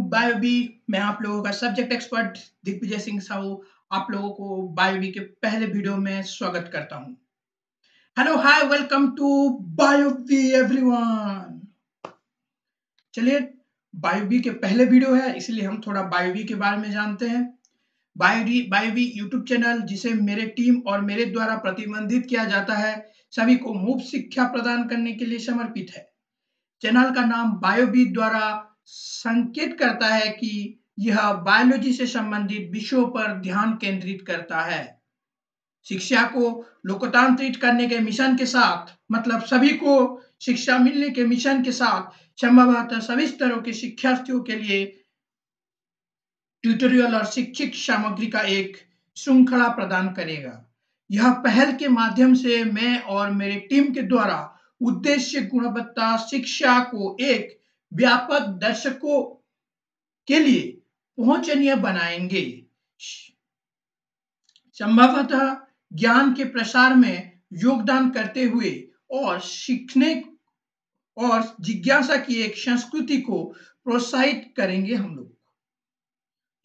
बायोबी। मैं आप लोगों का सब्जेक्ट एक्सपर्ट दिग्विजय सिंह साहू आप लोगों को बायोबी के पहले वीडियो में स्वागत करता हूं। Hello hi welcome to Biobee everyone. चलिए, बायोबी के पहले वीडियो है इसलिए हम थोड़ा बायोबी के बारे में जानते हैं। बायोबी यूट्यूब चैनल जिसे मेरे टीम और मेरे द्वारा प्रतिबंधित किया जाता है, सभी को मुफ्त शिक्षा प्रदान करने के लिए समर्पित है। चैनल का नाम बायोबी द्वारा संकेत करता है कि यह बायोलॉजी से संबंधित विषयों पर ध्यान केंद्रित करता है। शिक्षा को लोकतांत्रिक करने के मिशन के साथ, मतलब सभी को शिक्षा मिलने के मिशन के साथ, संभवतः सभी स्तरों के शिक्षार्थियों के लिए ट्यूटोरियल और शैक्षिक सामग्री का एक श्रृंखला प्रदान करेगा। यह पहल के माध्यम से मैं और मेरे टीम के द्वारा उद्देश्य गुणवत्ता शिक्षा को एक व्यापक दर्शकों के लिए पहुंचनीय बनाएंगे। संभवतः ज्ञान के प्रसार में योगदान करते हुए और सीखने और जिज्ञासा की एक संस्कृति को प्रोत्साहित करेंगे हम लोग।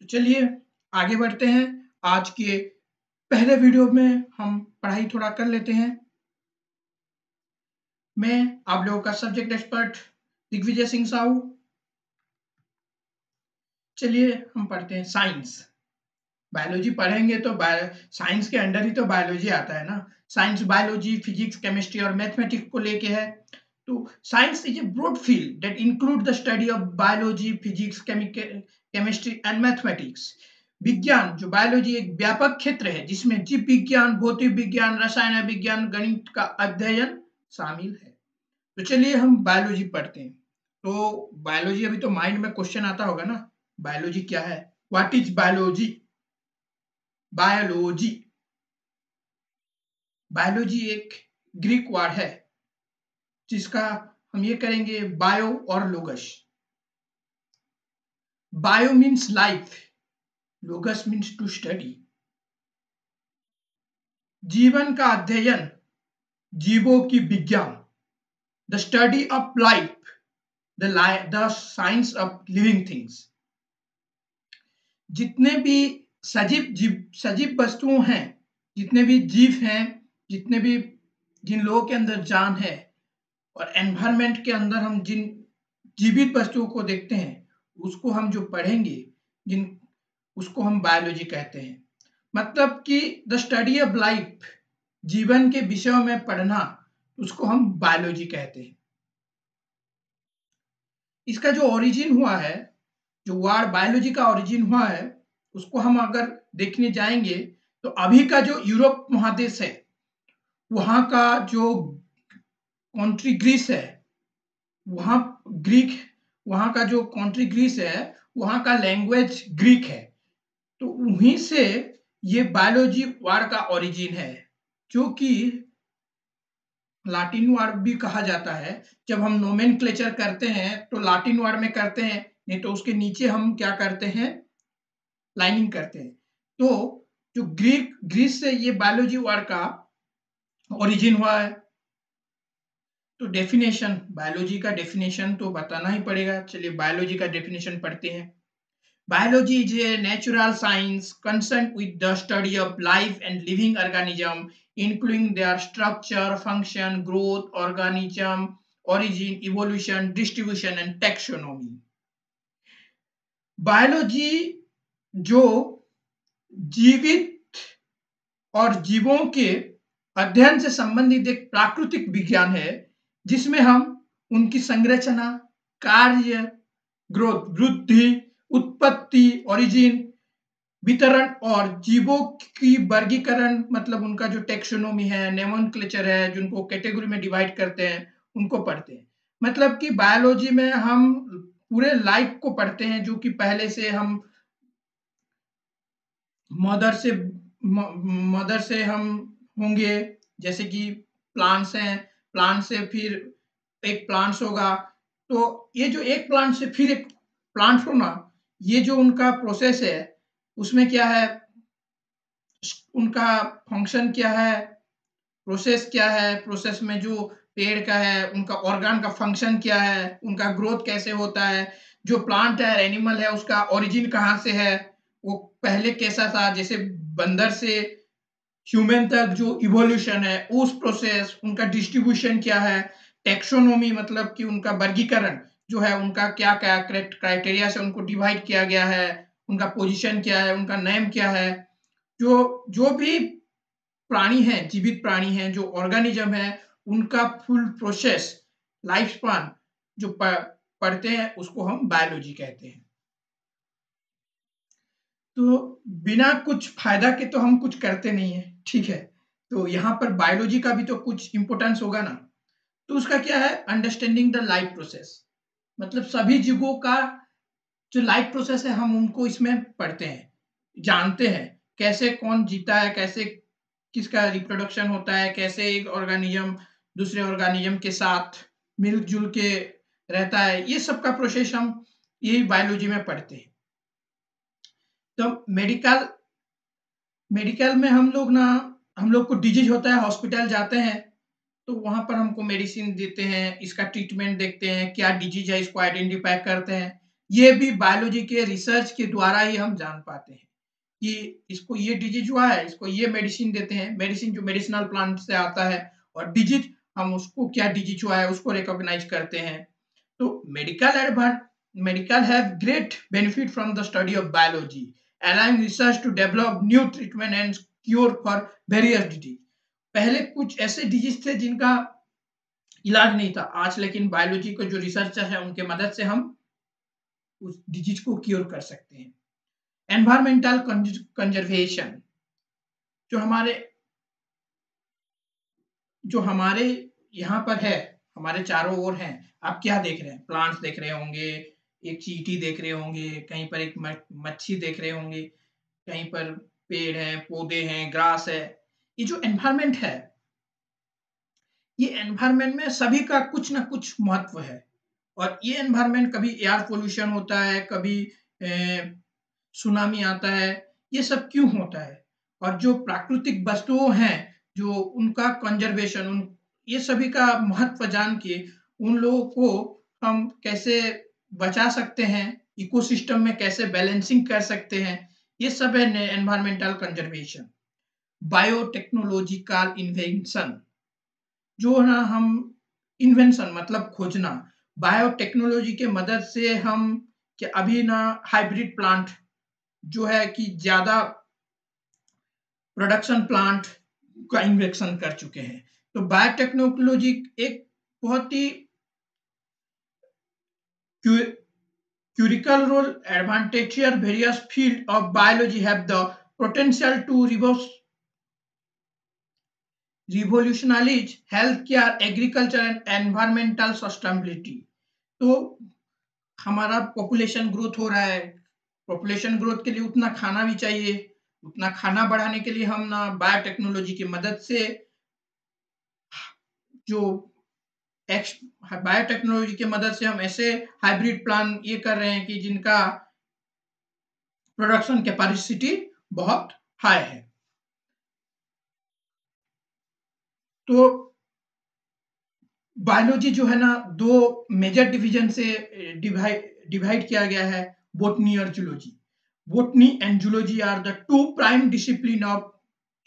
तो चलिए आगे बढ़ते हैं। आज के पहले वीडियो में हम पढ़ाई थोड़ा कर लेते हैं। मैं आप लोगों का सब्जेक्ट एक्सपर्ट दिग्विजय सिंह साहू। चलिए हम पढ़ते हैं साइंस। बायोलॉजी पढ़ेंगे तो साइंस के अंडर ही तो बायोलॉजी आता है ना। साइंस बायोलॉजी, फिजिक्स, केमिस्ट्री और मैथमेटिक्स को लेके है। तो science is a broad field that include the study of biology, physics, chemistry and mathematics. विज्ञान जो बायोलॉजी एक व्यापक क्षेत्र है जिसमें जीव विज्ञान, भौतिक विज्ञान, रसायन विज्ञान, गणित का अध्ययन शामिल है। तो चलिए हम बायोलॉजी पढ़ते हैं। तो बायोलॉजी, अभी तो माइंड में क्वेश्चन आता होगा ना, बायोलॉजी क्या है? What is biology? Biology biology एक ग्रीक वर्ड है जिसका हम ये करेंगे बायो और logos. Bio means life, logos means to study. जीवन का अध्ययन, जीवों की विज्ञान, the study of life, the science of living things. जितने भी सजीव वस्तुओं हैं, जितने भी जीव हैं, जिन लोगों के अंदर जान है और एनवायरनमेंट के अंदर हम जिन जीवित वस्तुओं को देखते हैं उसको हम जो पढ़ेंगे, उसको हम बायोलॉजी कहते हैं। मतलब कि द स्टडी ऑफ लाइफ, जीवन के विषयों में पढ़ना, उसको हम बायोलॉजी कहते हैं। इसका जो ओरिजिन हुआ है, जो वर्ड बायोलॉजी का ओरिजिन हुआ है, उसको हम अगर देखने जाएंगे तो अभी का जो यूरोप महादेश है, वहां का जो कंट्री ग्रीस है, वहां का जो कंट्री ग्रीस है, वहां का लैंग्वेज ग्रीक है। तो वहीं से ये बायोलॉजी वर्ड का ओरिजिन है, जो कि लाटिन वर्ड भी कहा जाता है। जब हम नोमेनक्लेचर करते हैं तो लाटिन वर्ड में करते हैं, नहीं तो उसके नीचे हम क्या करते हैं, लाइनिंग करते हैं। तो जो ग्रीस से ये बायोलॉजी वर्ड का ओरिजिन हुआ है। तो डेफिनेशन, बायोलॉजी का डेफिनेशन तो बताना ही पड़ेगा। चलिए बायोलॉजी का डेफिनेशन पढ़ते हैं। Biology is a natural science concerned with the study of life and living organism, including their structure, function, growth, organism, origin, evolution, distribution and taxonomy. Biology जो जीवित और जीवों के अध्ययन से संबंधित एक प्राकृतिक विज्ञान है, जिसमें हम उनकी संरचना, कार्य, ग्रोथ, वृद्धि, उत्पत्ति, ओरिजिन, वितरण और जीवों की वर्गीकरण, मतलब उनका जो टेक्सोनोमी है, नोमेनक्लेचर है, जिनको कैटेगरी में डिवाइड करते हैं, उनको पढ़ते हैं। मतलब कि बायोलॉजी में हम पूरे लाइफ को पढ़ते हैं, जो कि पहले से हम मदर से हम होंगे, जैसे कि प्लांट्स हैं, प्लांट से फिर एक प्लांट्स होगा। तो ये जो एक प्लांट से फिर एक प्लांट होना, ये जो उनका प्रोसेस है, उसमें क्या है, उनका फंक्शन क्या है, प्रोसेस क्या है, प्रोसेस में जो पेड़ का है, उनका ऑर्गन का फंक्शन क्या है, उनका ग्रोथ कैसे होता है। जो प्लांट है, एनिमल है, उसका ओरिजिन कहाँ से है, वो पहले कैसा था, जैसे बंदर से ह्यूमन तक जो इवोल्यूशन है, उस प्रोसेस, उनका डिस्ट्रीब्यूशन क्या है, टैक्सोनॉमी मतलब कि उनका वर्गीकरण जो है, उनका क्या-क्या क्राइटेरिया से उनको डिवाइड किया गया है, उनका पोजीशन क्या है, उनका नेम क्या है। जो जो भी प्राणी हैं, जीवित प्राणी हैं, जो ऑर्गेनिज्म है, उनका फुल प्रोसेस, लाइफ स्पान जो पढ़ते हैं, उसको हम बायोलॉजी कहते हैं। तो बिना कुछ फायदा के तो हम कुछ करते नहीं है, ठीक है? तो यहाँ पर बायोलॉजी का भी तो कुछ इम्पोर्टेंस होगा ना। तो उसका क्या है, अंडरस्टैंडिंग द लाइफ प्रोसेस, मतलब सभी जीवों का जो लाइफ प्रोसेस है, हम उनको इसमें पढ़ते हैं, जानते हैं कैसे कौन जीता है, कैसे किसका रिप्रोडक्शन होता है, कैसे एक ऑर्गेनिज्म दूसरे ऑर्गेनिज्म के साथ मिलजुल के रहता है, ये सब का प्रोसेस हम यही बायोलॉजी में पढ़ते हैं। तो मेडिकल मेडिकल में हम लोग को डिजीज होता है, हॉस्पिटल जाते हैं, तो वहां पर हमको मेडिसिन देते हैं, इसका ट्रीटमेंट देखते हैं, क्या डिजीज है, इसको आइडेंटिफाई करते हैं। ये भी बायोलॉजी के रिसर्च के द्वारा ही हम जान पाते हैं कि इसको ये डिजीज हुआ है, इसको ये मेडिसिन देते हैं, मेडिसिन जो मेडिसिनल प्लांट से आता है, और डिजीज हम उसको क्या डिजीज हुआ है उसको रिकॉग्नाइज करते हैं। तो medical have great benefit from the study of biology, allowing research to develop new treatment and cure for various disease. पहले कुछ ऐसे डिजीज थे जिनका इलाज नहीं था, आज लेकिन बायोलॉजी को जो रिसर्चर है उनके मदद से हम उस डिजीज को क्योर कर सकते हैं। एनवायरमेंटल कंजर्वेशन, जो हमारे जो हमारे यहाँ पर है, हमारे चारों ओर हैं, आप क्या देख रहे हैं, प्लांट्स देख रहे होंगे, एक चींटी देख रहे होंगे, कहीं पर एक मच्छी देख रहे होंगे, कहीं पर पेड़ हैं, पौधे हैं, ग्रास है। ये जो एनवायरनमेंट है, ये एनवायरनमेंट में सभी का कुछ ना कुछ महत्व है। और ये एनवायरनमेंट, कभी एयर पोल्यूशन होता है, कभी सुनामी आता है, ये सब क्यों होता है? और जो प्राकृतिक वस्तुओं हैं, जो उनका कंजर्वेशन, उन ये सभी का महत्व जान के उन लोगों को हम कैसे बचा सकते हैं, इकोसिस्टम में कैसे बैलेंसिंग कर सकते हैं, ये सब है एनवायरमेंटल कंजर्वेशन। बायोटेक्नोलॉजिकल इन्वेंशन, जो ना हम इन्वेंशन मतलब खोजना, बायोटेक्नोलॉजी के मदद से हम कि अभी ना हाइब्रिड प्लांट जो है कि ज्यादा प्रोडक्शन प्लांट का इन्वेंशन कर चुके हैं। तो बायोटेक्नोलॉजी एक बहुत ही critical role, advantage, various field of biology have the potential to revolutionize healthcare, agriculture and environmental sustainability. तो हमारा पॉपुलेशन ग्रोथ हो रहा है, पॉपुलेशन ग्रोथ के लिए उतना खाना भी चाहिए, उतना खाना बढ़ाने के लिए हम ना बायोटेक्नोलॉजी की मदद से जो बायोटेक्नोलॉजी की मदद से हम ऐसे हाइब्रिड प्लान ये कर रहे हैं कि जिनका प्रोडक्शन कैपेसिटी बहुत हाई है। तो बायोलॉजी जो है ना, दो मेजर डिवीजन से डिवाइड किया गया है, बोटनी और zoology. Botany and zoology are the two prime discipline of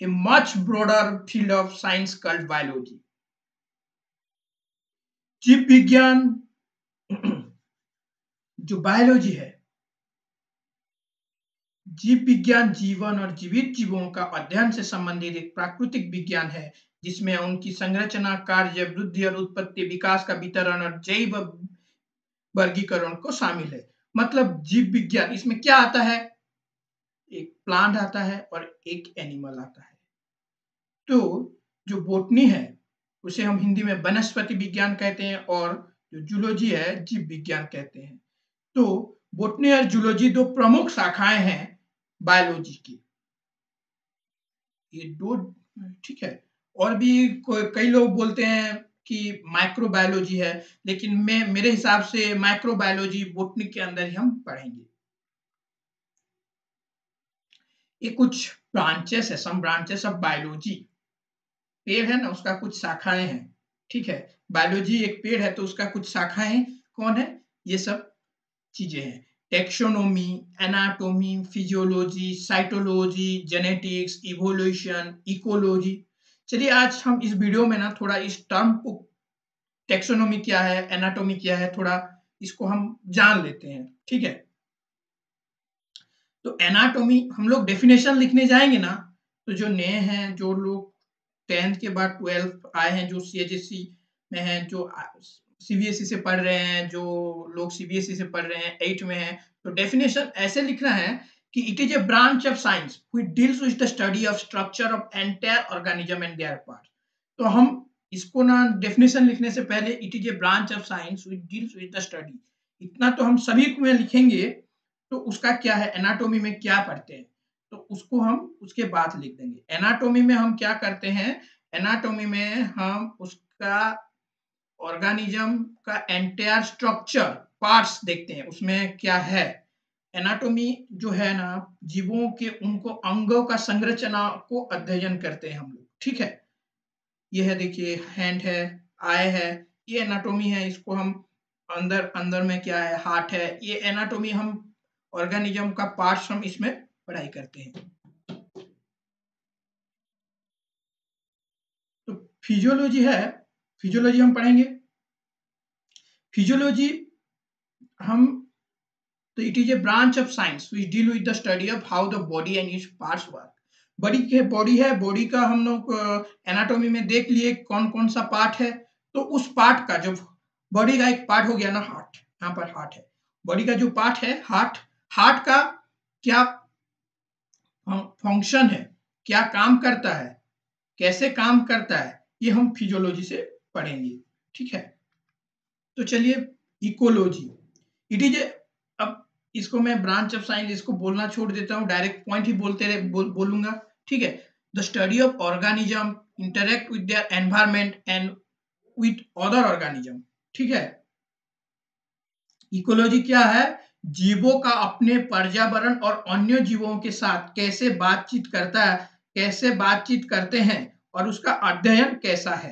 a much broader field of science called biology. जीव विज्ञान जो बायोलॉजी है, जीव विज्ञान जीवन और जीवित जीवों का अध्ययन से संबंधित एक प्राकृतिक विज्ञान है, जिसमें उनकी संरचना, कार्य, वृद्धि और उत्पत्ति, विकास का वितरण और जैव वर्गीकरण को शामिल है। मतलब जीव विज्ञान, इसमें क्या आता है, एक प्लांट आता है और एक एनिमल आता है। तो जो बोटनी है उसे हम हिंदी में वनस्पति विज्ञान कहते हैं, और जो जूलॉजी है जीव विज्ञान कहते हैं। तो बोटनी और जूलॉजी दो प्रमुख शाखाएं हैं बायोलॉजी की। ये दो, ठीक है। और भी कई लोग बोलते हैं कि माइक्रोबायोलॉजी है, लेकिन मेरे हिसाब से माइक्रोबायोलॉजी बोटनी के अंदर ही हम पढ़ेंगे। ये कुछ ब्रांचेस है, सम ब्रांचेस ऑफ बायोलॉजी। पेड़ है ना, उसका कुछ शाखाएं हैं, ठीक है। बायोलॉजी एक पेड़ है तो उसका कुछ शाखाएं हैं, कौन है, ये सब चीजें हैं, taxonomy, anatomy, physiology, cytology, genetics, evolution, ecology. चलिए आज हम इस वीडियो में ना थोड़ा इस टर्म को, टेक्सोनोमी क्या है, एनाटोमी क्या है, थोड़ा इसको हम जान लेते हैं। ठीक है, तो एनाटोमी हम लोग डेफिनेशन लिखने जाएंगे ना, तो जो नए हैं, जो लोग 10th के बाद 12th आए हैं, जो सीएचएससी में हैं, जो सीबीएसई से पढ़ रहे हैं, जो लोग सीबीएसई से पढ़ रहे हैं 8 में हैं, तो डेफिनेशन ऐसे लिखना है कि it is a branch of science which deals with the study of structure of entire organism and there parts. तो हम इसको ना डेफिनेशन लिखने से पहले it is a branch of science which deals with the study, इतना तो हम सभी में लिखेंगे। तो उसका क्या है, एनाटोमी में क्या पढ़ते हैं, तो उसको हम उसके बाद लिख देंगे। एनाटोमी में हम क्या करते हैं, एनाटोमी में हम उसका ऑर्गेनिज्म का एंटायर स्ट्रक्चर, पार्ट्स देखते हैं, उसमें क्या है। एनाटोमी जो है ना, जीवों के उनको अंगों का संरचना को अध्ययन करते हैं हम लोग। ठीक है, ये है, देखिए हैंड है, आई है, ये एनाटोमी है। इसको हम अंदर अंदर में क्या है, हार्ट है, ये एनाटोमी हम ऑर्गेनिज्म का पार्ट्स हम इसमें पढ़ाई करते हैं। तो फिजियोलॉजी है, फिजियोलॉजी हम पढ़ेंगे। फिजियोलॉजी हम, तो it is a branch of science which deal with the study of how the body and its parts work. Body है, बॉडी का हम लोग एनाटोमी में देख लिए कौन कौन सा पार्ट है। तो उस पार्ट का जो, बॉडी का एक पार्ट हो गया ना हार्ट, यहाँ पर हार्ट है, बॉडी का जो पार्ट है हार्ट, हार्ट का क्या फंक्शन है, क्या काम करता है, कैसे काम करता है, ये हम फिजियोलॉजी से पढ़ेंगे। ठीक है, तो चलिए इकोलॉजी, इट इज ए, अब इसको मैं ब्रांच ऑफ साइंस इसको बोलना छोड़ देता हूँ, डायरेक्ट पॉइंट ही बोलते रहे बोलूंगा। ठीक है, the study of organism interact with their environment and with other organism. ठीक है, इकोलॉजी क्या है, जीवों का अपने पर्यावरण और अन्य जीवों के साथ कैसे बातचीत करता है, कैसे बातचीत करते हैं, और उसका अध्ययन कैसा है।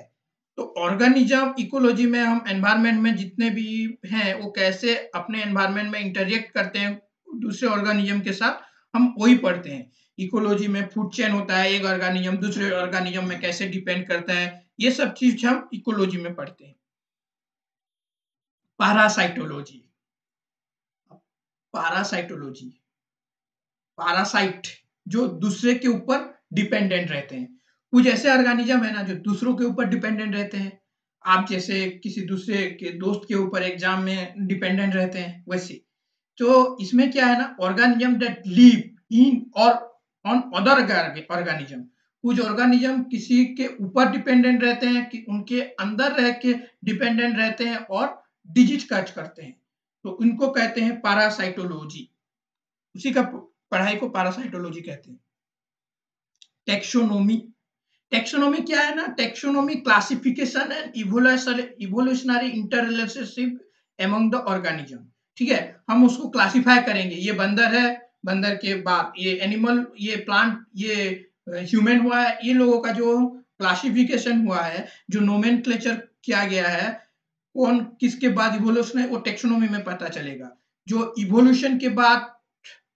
तो ऑर्गेनिज्म इकोलॉजी में हम एनवायरनमेंट में जितने भी हैं वो कैसे अपने एनवायरनमेंट में इंटरेक्ट करते हैं दूसरे ऑर्गेनिज्म के साथ, हम वही पढ़ते हैं। इकोलॉजी में फूड चेन होता है, एक ऑर्गेनिज्म दूसरे ऑर्गेनिज्म में कैसे डिपेंड करता है, ये सब चीज हम इकोलॉजी में पढ़ते हैं। पैरासाइटोलॉजी, पैरासाइटोलॉजी, पैरासाइट जो दूसरे के ऊपर डिपेंडेंट रहते हैं। कुछ ऐसे ऑर्गेनिज्म है ना जो दूसरों के ऊपर डिपेंडेंट रहते हैं, आप जैसे किसी दूसरे के दोस्त के ऊपर एग्जाम में डिपेंडेंट रहते हैं, वैसे। तो इसमें क्या है ना, ऑर्गेनिज्म दैट लिव इन और ऑन अदर ऑर्गेनिज्म, कुछ ऑर्गेनिज्म किसी के ऊपर डिपेंडेंट रहते हैं, कि उनके अंदर रह के डिपेंडेंट रहते हैं और डिजीज कैच करते हैं, तो उनको कहते हैं पैरासाइटोलॉजी। उसी का पढ़ाई को पैरासाइटोलॉजी कहते हैं। टेक्सोनोमी, टेक्सोनोमी क्या है ना, taxonomy classification and evolutionary interrelationship among the organism. ठीक है, हम उसको क्लासिफाई करेंगे, ये बंदर है, बंदर के बाद ये एनिमल, ये प्लांट, ये ह्यूमन हुआ है, ये लोगों का जो क्लासिफिकेशन हुआ है, जो नोमेनक्लेचर किया गया है, कौन किसके बाद इवोल्यूशन है, वो टेक्सोनोमी में पता चलेगा। जो इवोल्यूशन के बाद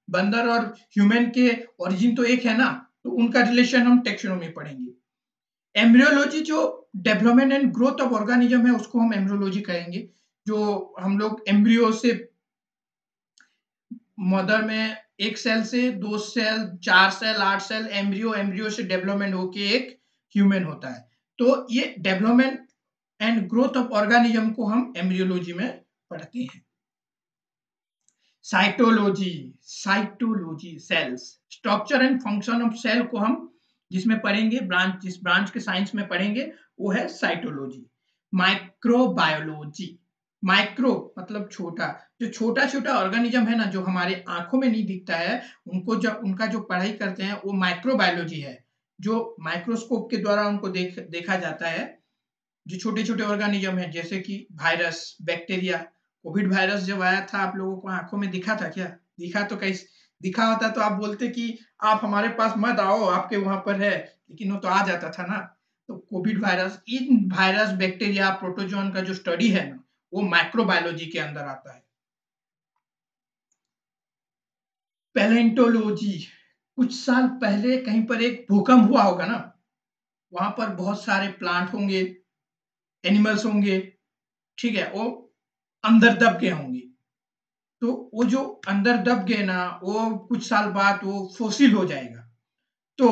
बंदर और ह्यूमन के ओरिजिन तो एक है ना, तो उनका रिलेशन हम टेक्सोनोमी पढ़ेंगे। एम्ब्रियोलॉजी जो development and growth of organism है, उसको हम एम्ब्रियोलॉजी कहेंगे। जो हम लोग एम्ब्रियो से, मदर में एक सेल से 2 cell, 4 cell, 8 cell, embryo, embryo से डेवलपमेंट होके एक ह्यूमन होता है। तो ये development and growth of organism को हम एम्ब्रियोलॉजी में पढ़ते हैं। Cytology, cytology cells, structure and function of cell को हम जिसमें पढ़ेंगे, ब्रांच, जिस ब्रांच के साइंस में पढ़ेंगे वो है साइटोलॉजी। माइक्रोबायोलॉजी, माइक्रो मतलब छोटा, जो छोटा छोटा ऑर्गेनिज्म है ना, जो हमारे आंखों में नहीं दिखता है, उनको जब उनका जो पढ़ाई करते हैं वो माइक्रोबायोलॉजी है, जो माइक्रोस्कोप के द्वारा उनको देखा जाता है। जो छोटे छोटे ऑर्गेनिज्म है, जैसे कि वायरस, बैक्टीरिया, कोविड वायरस जब आया था आप लोगों को आंखों में दिखा था क्या, दिखा तो कैसे दिखा होता तो आप बोलते कि आप हमारे पास मत आओ, आपके वहां पर है, लेकिन वो तो आ जाता था ना। तो कोविड वायरस, इन वायरस, बैक्टीरिया, प्रोटोजोन का जो स्टडी है ना, वो माइक्रोबायोलॉजी के अंदर आता है। पैलेंटोलॉजी, कुछ साल पहले कहीं पर एक भूकंप हुआ होगा ना, वहां पर बहुत सारे प्लांट होंगे, एनिमल्स होंगे, ठीक है, वो अंदर दब गए होंगे। तो वो जो अंदर दब गए ना, वो कुछ साल बाद वो फॉसिल हो जाएगा। तो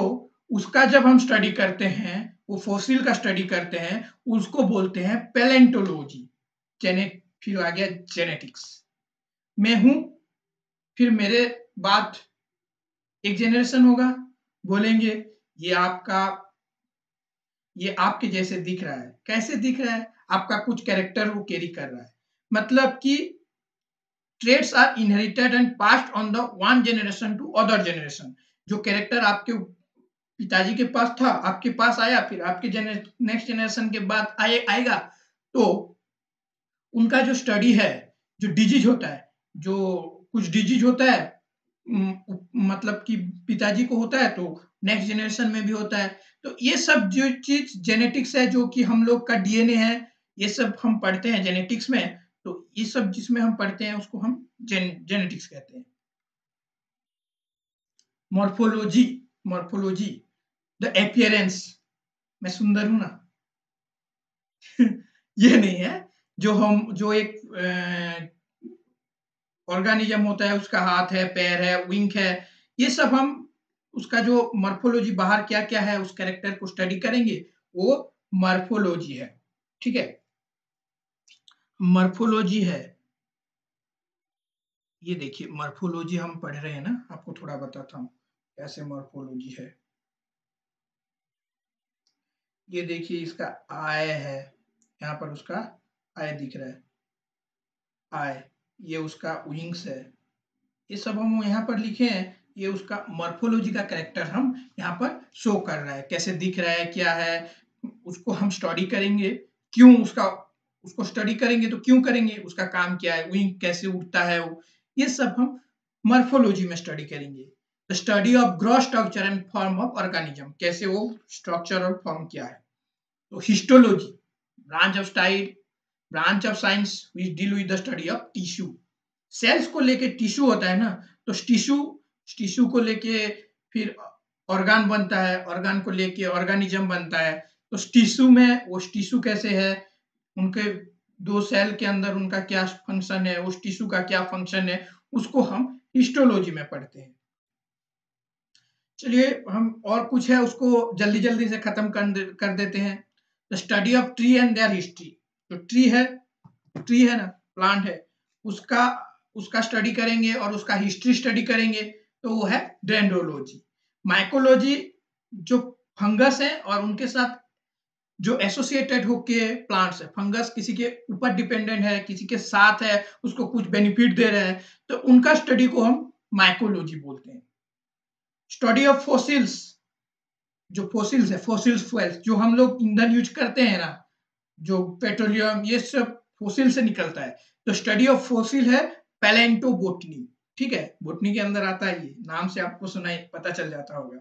उसका जब हम स्टडी करते हैं, वो फॉसिल का स्टडी करते हैं, उसको बोलते हैं पैलेंटोलॉजी। फिर आ गया जेनेटिक्स। मैं हूं, फिर मेरे बाद एक जनरेशन होगा, बोलेंगे ये आपका, ये आपके जैसे दिख रहा है। कैसे दिख रहा है? आपका कुछ कैरेक्टर वो कैरी कर रहा है। मतलब कि traits are inherited and passed on the one generation to other generation। जो कैरेक्टर आपके पिताजी के पास था, आपके पास आया, फिर आपके नेक्स्ट जनरेशन के बाद आएगा। तो उनका जो स्टडी है, जो डिजीज होता है, जो कुछ डिजीज होता है, मतलब कि पिताजी को होता है तो नेक्स्ट जनरेशन में भी होता है। तो ये सब जो चीज जेनेटिक्स है, जो कि हम लोग का डीएनए है, ये सब हम पढ़ते हैं जेनेटिक्स में। तो ये सब जिसमें हम पढ़ते हैं उसको हम जेनेटिक्स कहते हैं। मॉर्फोलॉजी, मॉर्फोलॉजी द अपीयरेंस, मैं सुंदर हूं ना। ये नहीं है, जो एक ऑर्गेनिज्म होता है, उसका हाथ है, पैर है, विंग है, ये सब हम उसका जो मॉर्फोलॉजी बाहर क्या क्या है उस कैरेक्टर को स्टडी करेंगे, वो मॉर्फोलॉजी है। ठीक है, मॉर्फोलॉजी है। ये देखिए मॉर्फोलॉजी हम पढ़ रहे हैं ना, आपको थोड़ा बताता हूँ कैसे मॉर्फोलॉजी है। ये देखिए इसका आय है, यहाँ पर उसका आय दिख रहा है, आय, ये उसका विंग्स है, ये सब हम यहाँ पर लिखे हैं। ये उसका मॉर्फोलॉजी का कैरेक्टर हम यहाँ पर शो कर रहा है, कैसे दिख रहा है, क्या है, उसको हम स्टडी करेंगे। क्यों उसको स्टडी करेंगे तो क्यों करेंगे, उसका काम क्या है, विंग कैसे उड़ता है वो, ये सब हम मॉर्फोलॉजी में स्टडी करेंगे। The study of gross structure and form of organism, कैसे वो स्ट्रक्चर और फॉर्म क्या है। तो histology, branch of science which deal with the study of tissue. Cells को लेके टिश्यू होता है ना, तो टिश्यू को लेके फिर ऑर्गन बनता है, ऑर्गन को लेके ऑर्गेनिज्म बनता है। तो टिश्यू में वो टिश्यू कैसे है, उनके दो सेल के अंदर उनका क्या फंक्शन है, उस टिश्यू का क्या फंक्शन है, उसको हम हिस्टोलॉजी में पढ़ते हैं। चलिए हम और कुछ है उसको जल्दी जल्दी से खत्म कर देते हैं। The study of tree and there history. जो ट्री है ना, प्लांट है, उसका उसका स्टडी करेंगे और उसका हिस्ट्री स्टडी करेंगे, तो वो है डेंड्रोलॉजी। माइकोलॉजी, जो फंगस है और उनके साथ जो एसोसिएटेड होके प्लांट्स है, फंगस किसी के ऊपर डिपेंडेंट है, किसी के साथ है, उसको कुछ बेनिफिट दे रहे हैं, तो उनका स्टडी को हम माइकोलॉजी बोलते हैं। स्टडी ऑफ फॉसिल्स, जो फॉसिल्स है, फॉसिल्स फ्यूल्स, जो हम लोग ईंधन यूज करते हैं ना, जो पेट्रोलियम, ये सब फॉसिल से निकलता है। तो स्टडी ऑफ फॉसिल है पैलेंटोबोटनी। ठीक है, बोटनी के अंदर आता है, ये नाम से आपको सुनाई पता चल जाता होगा।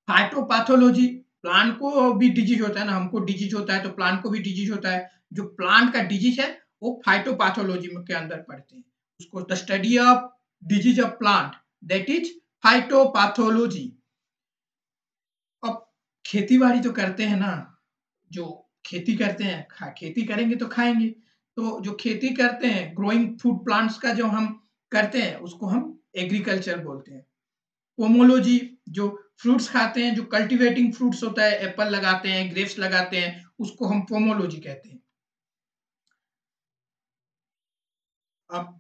फाइटोपैथोलॉजी, प्लांट को भी डिजीज होता है ना, हमको डिजीज होता है तो प्लांट को भी डिजीज होता है। जो प्लांट का डिजीज है वो फाइटोपैथोलॉजी के अंदर पढ़ते हैं, उसको the study of disease of plant, that is phytopathology. अब खेती बाड़ी तो करते हैं ना, जो खेती करते हैं, खेती करेंगे तो खाएंगे। तो जो खेती करते हैं, ग्रोइंग फूड प्लांट्स का जो हम करते हैं, उसको हम एग्रीकल्चर बोलते हैं। पोमोलॉजी, जो फ्रूट्स खाते हैं, जो कल्टीवेटिंग फ्रूट्स होता है, एप्पल लगाते हैं, ग्रेप्स लगाते हैं, उसको हम पोमोलॉजी कहते हैं। अब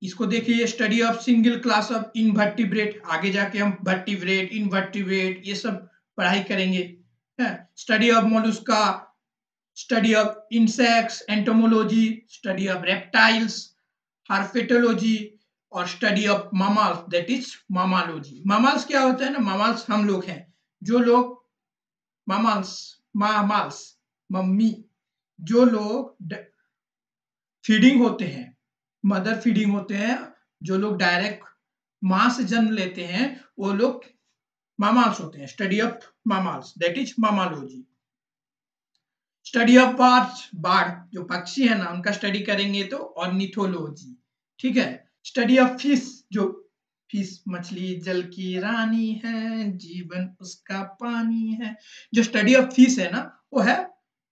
इसको देखिए, study of single class of invertebrate, आगे जाके हम वर्टिब्रेट, इनवर्टिब्रेट, ये सब पढ़ाई करेंगे। Study of mollusca, study of insects, entomology, study of reptiles, herpetology, और study of mammals, that is mammalogy. Mammals क्या होता है ना, मामल्स हम लोग हैं, जो लोग मामल्स, मामल्स, मम्मी, जो लोग फीडिंग होते हैं, मदर फीडिंग होते हैं, जो लोग डायरेक्ट मां से जन्म लेते हैं, वो लोग मामल्स होते हैं। Study of mammals, that is mammalogy. Study of birds, bird जो पक्षी है ना, उनका स्टडी करेंगे तो ऑर्निथोलॉजी। ठीक है, स्टडी ऑफ फिश, जो फिश मछली जल की रानी है, जीवन उसका पानी है। जो स्टडी ऑफ फिश है ना, वो है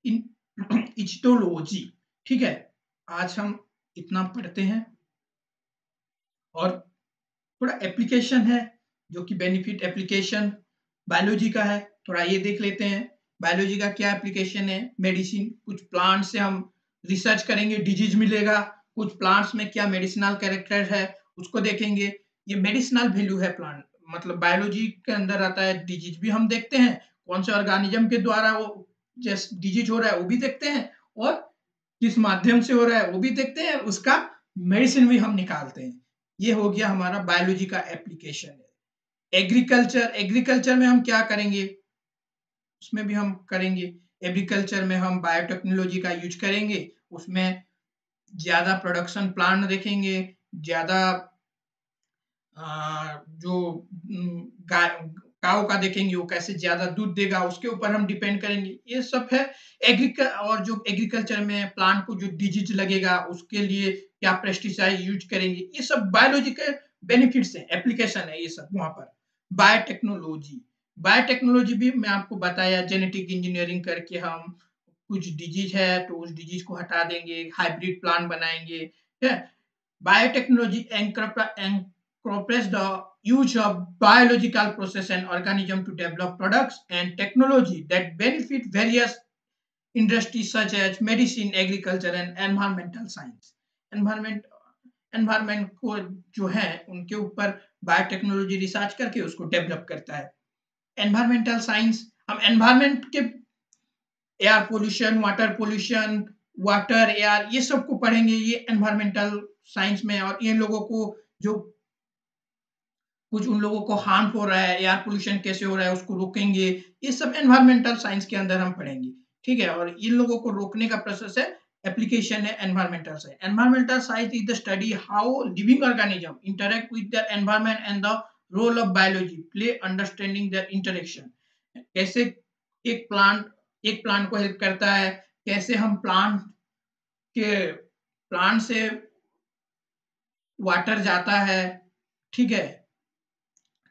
इन इचिटोलॉजी। ठीक है, आज हम इतना पढ़ते हैं और थोड़ा एप्लीकेशन है, जो कि बेनिफिट एप्लीकेशन बायोलॉजी का है, थोड़ा ये देख लेते हैं। बायोलॉजी का क्या एप्लीकेशन है? मेडिसिन, कुछ प्लांट से हम रिसर्च करेंगे, डिजीज मिलेगा। कुछ प्लांट्स में क्या मेडिसिनल कैरेक्टर है उसको देखेंगे। ये मेडिसिनल वैल्यू है प्लांट, मतलब बायोलॉजी के अंदर आता है। डिजीज भी हम देखते हैं, कौन से ऑर्गेनिज्म के द्वारा वो जैसे डिजीज हो रहा है वो भी देखते हैं, और किस माध्यम से हो रहा है वो भी देखते हैं, उसका मेडिसिन भी हम निकालते हैं। ये हो गया हमारा बायोलॉजी का एप्लीकेशन। एग्रीकल्चर, एग्रीकल्चर में हम क्या करेंगे, उसमें भी हम करेंगे। एग्रीकल्चर में हम बायोटेक्नोलॉजी का यूज करेंगे, उसमें ज्यादा प्रोडक्शन प्लांट देखेंगे, ज्यादा जो काऊ का देखेंगे वो कैसे ज्यादा दूध देगा, उसके ऊपर हम डिपेंड करेंगे। ये सब है और जो एग्रीकल्चर में प्लांट को जो डिजीज लगेगा उसके लिए क्या पेस्टिसाइड यूज करेंगे, ये सब बायोलॉजी के बेनिफिट्स है, एप्लीकेशन है ये सब वहां पर। बायोटेक्नोलॉजी, बायोटेक्नोलॉजी भी मैं आपको बताया, जेनेटिक इंजीनियरिंग करके हम कुछ डिजीज है तो उस डिजीज को हटा देंगे, हाइब्रिड प्लांट बनाएंगे। Biotechnology incorporates the use of biological process and organism to develop products and technology that benefit various industries such as medicine, agriculture and environmental science. Environment को जो है उनके ऊपर बायोटेक्नोलॉजी रिसर्च करके उसको डेवलप करता है। एनवायरमेंटल साइंस, हम एनवायरमेंट के air pollution, water pollution, water, air, ये सब को पढ़ेंगे ये एनवायरमेंटल साइंस में। और ये लोगों को जो कुछ उन लोगों को हार्म हो रहा है, एयर पोल्यूशन कैसे हो रहा है उसको रोकेंगे, ये सब एनवायरमेंटल साइंस के अंदर हम पढ़ेंगे। ठीक है, और इन लोगों को रोकने का प्रोसेस है, एप्लीकेशन है environmental science. Environmental science is the study how living organism interact with the environment and the role of biology play understanding their interaction. कैसे एक प्लांट को हेल्प करता है, कैसे हम प्लांट से वाटर जाता है, ठीक है,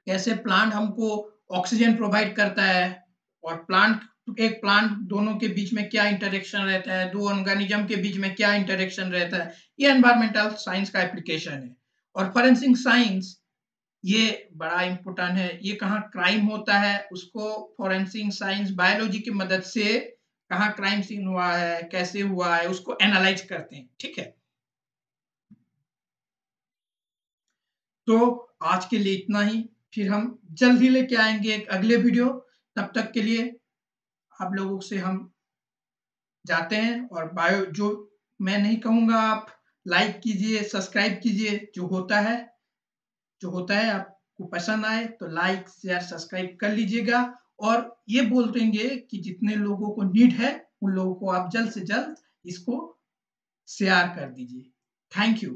कैसे प्लांट हमको ऑक्सीजन प्रोवाइड करता है, और प्लांट दोनों के बीच में क्या इंटरेक्शन रहता है, दो ऑर्गेनिज्म के बीच में क्या इंटरेक्शन रहता है, ये एनवायरमेंटल साइंस का एप्लीकेशन है। और फॉरेंसिक साइंस ये बड़ा इंपॉर्टेंट है, ये कहाँ क्राइम होता है उसको फॉरेंसिक साइंस बायोलॉजी की मदद से कहाँ क्राइम सीन हुआ है, कैसे हुआ है, उसको एनालाइज करते हैं। ठीक है, तो आज के लिए इतना ही, फिर हम जल्द ही लेके आएंगे एक अगले वीडियो। तब तक के लिए आप लोगों से हम जाते हैं, और बायो जो मैं नहीं कहूंगा, आप लाइक कीजिए, सब्सक्राइब कीजिए, जो होता है आपको पसंद आए तो लाइक शेयर सब्सक्राइब कर लीजिएगा। और ये बोल देंगे कि जितने लोगों को नीड है उन लोगों को आप जल्द से जल्द इसको शेयर कर दीजिए। Thank you.